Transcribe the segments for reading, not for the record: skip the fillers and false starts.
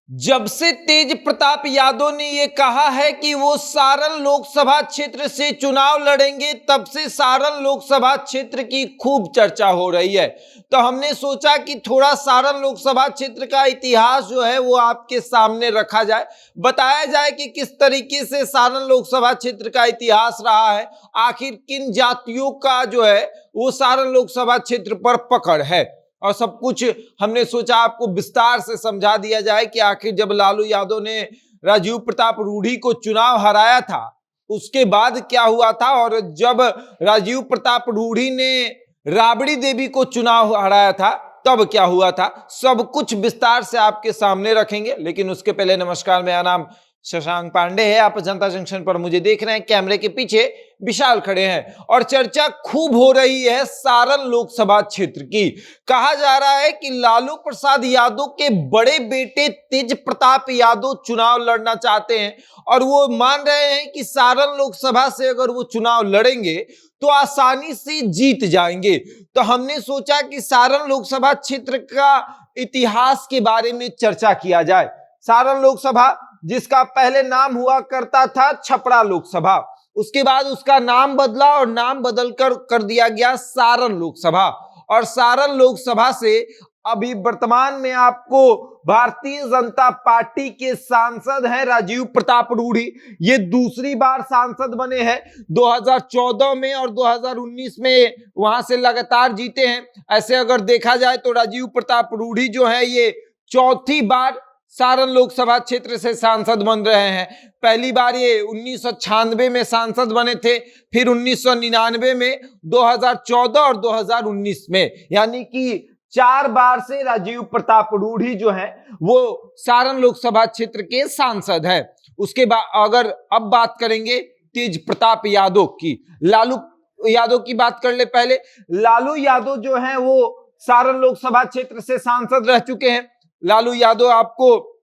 जब से तेज प्रताप यादव ने ये कहा है कि वो सारण लोकसभा क्षेत्र से चुनाव लड़ेंगे, तब से सारण लोकसभा क्षेत्र की खूब चर्चा हो रही है। तो हमने सोचा कि थोड़ा सारण लोकसभा क्षेत्र का इतिहास जो है वो आपके सामने रखा जाए, बताया जाए कि किस तरीके से सारण लोकसभा क्षेत्र का इतिहास रहा है, आखिर किन जातियों का जो है वो सारण लोकसभा क्षेत्र पर पकड़ है, और सब कुछ हमने सोचा आपको विस्तार से समझा दिया जाए कि आखिर जब लालू यादव ने राजीव प्रताप रूढ़ी को चुनाव हराया था उसके बाद क्या हुआ था, और जब राजीव प्रताप रूढ़ी ने राबड़ी देवी को चुनाव हराया था तब क्या हुआ था। सब कुछ विस्तार से आपके सामने रखेंगे। लेकिन उसके पहले नमस्कार, मेरा नाम शशांक पांडे है। आप जनता जंक्शन पर मुझे देख रहे हैं, कैमरे के पीछे विशाल खड़े हैं और चर्चा खूब हो रही है सारण लोकसभा क्षेत्र की। कहा जा रहा है कि लालू प्रसाद यादव के बड़े बेटे तेज प्रताप यादव चुनाव लड़ना चाहते हैं और वो मान रहे हैं कि सारण लोकसभा से अगर वो चुनाव लड़ेंगे तो आसानी से जीत जाएंगे। तो हमने सोचा कि सारण लोकसभा क्षेत्र का इतिहास के बारे में चर्चा किया जाए। सारण लोकसभा, जिसका पहले नाम हुआ करता था छपरा लोकसभा, उसके बाद उसका नाम बदला और नाम बदलकर कर दिया गया सारण लोकसभा। और सारण लोकसभा से अभी वर्तमान में आपको भारतीय जनता पार्टी के सांसद हैं राजीव प्रताप रूढ़ी। ये दूसरी बार सांसद बने हैं, 2014 में और 2019 में वहां से लगातार जीते हैं। ऐसे अगर देखा जाए तो राजीव प्रताप रूढ़ी जो है ये चौथी बार सारण लोकसभा क्षेत्र से सांसद बन रहे हैं। पहली बार ये 1996 में सांसद बने थे, फिर 1999 में, 2014 और 2019 में, यानी कि 4 बार से राजीव प्रताप रूढ़ी जो है वो सारण लोकसभा क्षेत्र के सांसद हैं। उसके बाद अगर अब बात करेंगे तेज प्रताप यादव की, लालू यादव की बात कर ले पहले। लालू यादव जो है वो सारण लोकसभा क्षेत्र से सांसद रह चुके हैं। लालू यादव आपको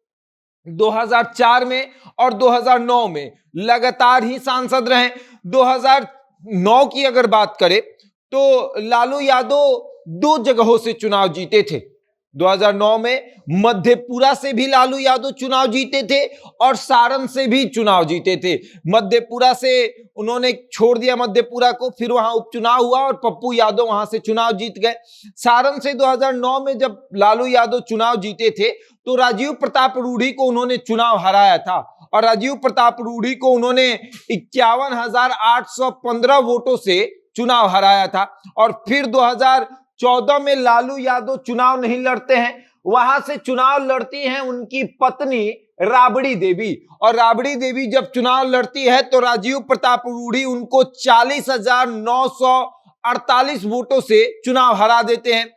2004 में और 2009 में लगातार ही सांसद रहे। 2009 की अगर बात करें तो लालू यादव 2 जगहों से चुनाव जीते थे। 2009 में मधेपुरा से भी लालू यादव चुनाव जीते थे और सारण से भी चुनाव जीते थे। मधेपुरा से उन्होंने छोड़ दिया मधेपुरा को, फिर वहां उपचुनाव हुआ और पप्पू यादव वहां से चुनाव जीत गए। सारण से 2009 में जब लालू यादव चुनाव जीते थे तो राजीव प्रताप रूढ़ी को उन्होंने चुनाव हराया था और राजीव प्रताप रूढ़ी को उन्होंने 51,815 वोटों से चुनाव हराया था। और फिर 2014 में लालू यादव चुनाव नहीं लड़ते हैं, वहां से चुनाव लड़ती हैं उनकी पत्नी राबड़ी देवी। और राबड़ी देवी जब चुनाव लड़ती है तो राजीव प्रताप रूढ़ी उनको 40,948 वोटों से चुनाव हरा देते हैं।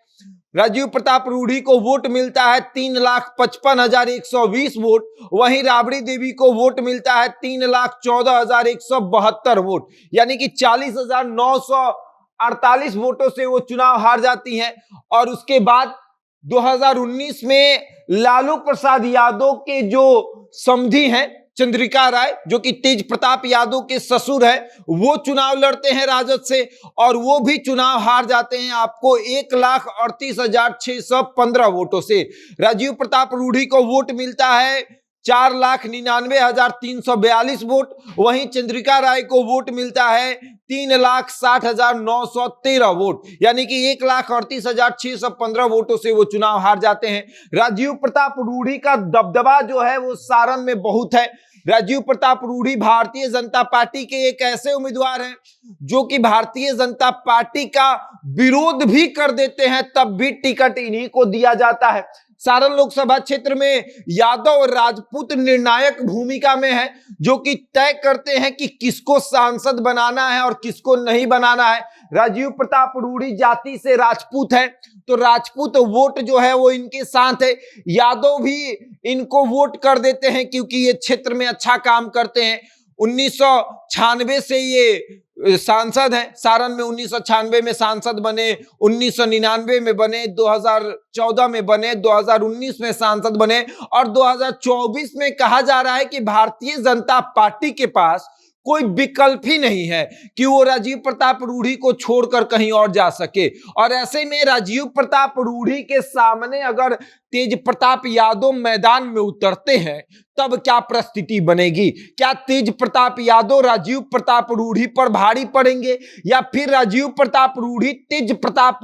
राजीव प्रताप रूढ़ी को वोट मिलता है 3,55,120 वोट, वहीं राबड़ी देवी को वोट मिलता है 3,14,172 वोट, यानी कि 40,948 वोटों से वो चुनाव हार जाती हैं। और उसके बाद 2019 में लालू प्रसाद यादव के जो समधी हैं चंद्रिका राय, जो कि तेज प्रताप यादव के ससुर है, वो चुनाव लड़ते हैं राजद से और वो भी चुनाव हार जाते हैं आपको 1,38,615 वोटों से। राजीव प्रताप रूढ़ी को वोट मिलता है 4,99,342 वोट, वहीं चंद्रिका राय को वोट मिलता है 3,60,913 वोट, यानी कि 1,38,615 वोटों से वो चुनाव हार जाते हैं। राजीव प्रताप रूढ़ी का दबदबा जो है वो सारण में बहुत है। राजीव प्रताप रूढ़ी भारतीय जनता पार्टी के एक ऐसे उम्मीदवार हैं जो कि भारतीय जनता पार्टी का विरोध भी कर देते हैं, तब भी टिकट इन्हीं को दिया जाता है। सारण लोकसभा क्षेत्र में यादव और राजपूत निर्णायक भूमिका में है, जो कि तय करते हैं कि किसको सांसद बनाना है और किसको नहीं बनाना है। राजीव प्रताप रूढ़ी जाति से राजपूत है तो राजपूत वोट जो है वो इनके साथ है। यादव भी इनको वोट कर देते हैं क्योंकि ये क्षेत्र में अच्छा काम करते हैं। 1996 से ये सांसद हैं सारण में, 1996 में सांसद बने, 1999 में बने, 2014 में बने, 2019 में सांसद बने और 2024 में कहा जा रहा है कि भारतीय जनता पार्टी के पास कोई विकल्प ही नहीं है कि वो राजीव प्रताप रूढ़ी को छोड़कर कहीं और जा सके। और ऐसे में राजीव प्रताप रूढ़ी के सामने अगर तेज प्रताप यादव मैदान में उतरते हैं तब क्या परिस्थिति बनेगी? क्या तेज प्रताप यादव राजीव प्रताप रूढ़ी पर भारी पड़ेंगे या फिर राजीव प्रताप रूढ़ी तेज प्रताप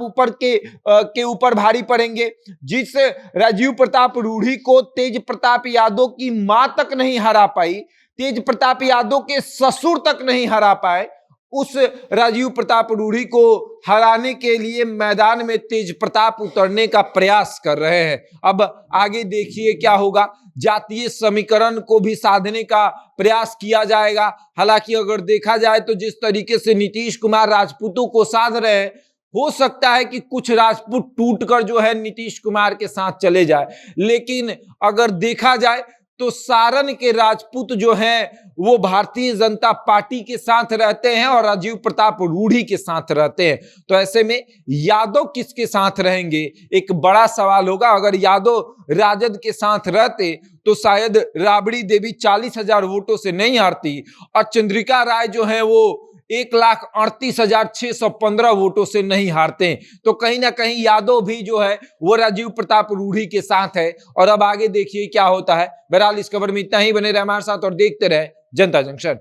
के ऊपर भारी पड़ेंगे? जिस राजीव प्रताप रूढ़ी को तेज प्रताप यादव की मां तक नहीं हरा पाई, तेज प्रताप यादव के ससुर तक नहीं हरा पाए, उस राजीव प्रताप रूढ़ी को हराने के लिए मैदान में तेज प्रताप उतरने का प्रयास कर रहे हैं। अब आगे देखिए क्या होगा। जातीय समीकरण को भी साधने का प्रयास किया जाएगा। हालांकि अगर देखा जाए तो जिस तरीके से नीतीश कुमार राजपूतों को साध रहे हैं, हो सकता है कि कुछ राजपूत टूटकर जो है नीतीश कुमार के साथ चले जाए, लेकिन अगर देखा जाए तो सारण के राजपूत जो हैं वो भारतीय जनता पार्टी के साथ रहते हैं और राजीव प्रताप रूढ़ी के साथ रहते हैं। तो ऐसे में यादव किसके साथ रहेंगे, एक बड़ा सवाल होगा। अगर यादव राजद के साथ रहते तो शायद राबड़ी देवी 40,000 वोटों से नहीं हारती और चंद्रिका राय जो है वो 1,38,615 वोटों से नहीं हारते हैं। तो कहीं ना कहीं यादव भी जो है वो राजीव प्रताप रूढ़ी के साथ है। और अब आगे देखिए क्या होता है। बहरहाल इस खबर में इतना ही। बने रहे हमारे साथ और देखते रहे जनता जंक्शन।